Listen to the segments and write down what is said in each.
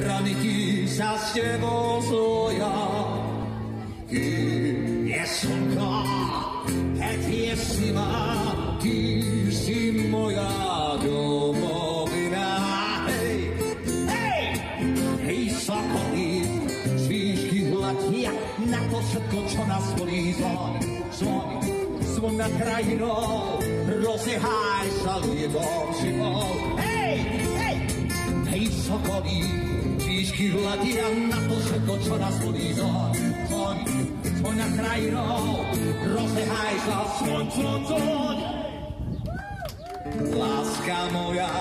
rany ti sa s tebou zloja. Kým je slnko, keď je zima, ty si moja domovina. Hej, hej, hej, sokoly, z výšky hľadia na to všetko, čo nás bolí. Zvoň, zvoň nad krajinou, rozehaj sa liedom zimou. Hej, hej, hej, sokoly, z výšky hľadia na to všetko, čo nás bolí. Zvoň, zvoň nad krajinou, rozehaj sa, zvoň, zvoň, zvoň. Láska moja,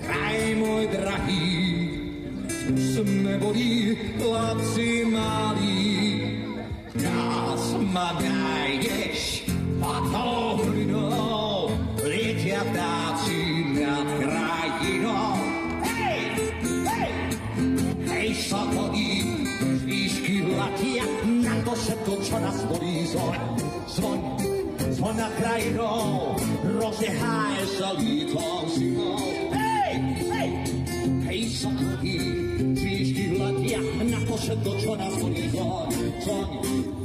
kraj môj drahý, sme boli chlapci malí. Nás ma nájdeš pod tou hlinou, lietia vtáci nad krajinou. Hej, hej, hej, sokoly, z výšky letia na to všetko, čo nás bolí. Zvoň, zvoň nad krajinou, rozehaj sa lítom zimou. Hej, hej, hej, sokoly, z výšky letia na to všetko, čo nás bolí. Zvoň,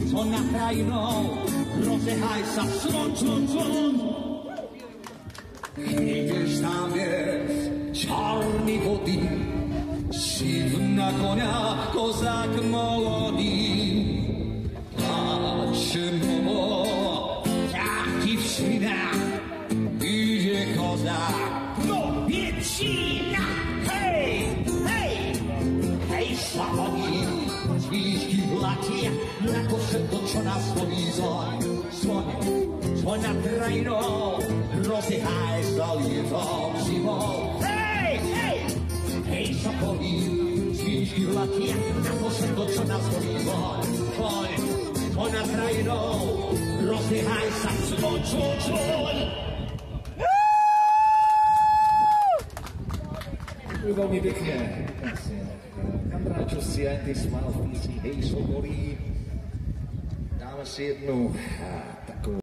zvoň nad krajinou, rozehaj sa, zvoň, zvoň, zvoň. Ideš tam vieš, čarný vody, sivna konia, kozák molodý. Plače momo, jak divčina, ide kozák do většina. Hej, hej, hej, sokoly, z výšky letia na to všetko, čo nás bolí. Zvoň, zvoň nad krajinou, rozehaj sa lietom zimou. Hej, hej, hej, sokoly, z výšky letia na to všetko, čo nás bolí. Zvoň, zvoň nad krajinou, rozehaj sa, zvoň, zvoň, zvoň. Ďakujem veľmi pekne. Kamaráčo si aj ty smal v písni Hej, sokoly. Dáme si jednu takú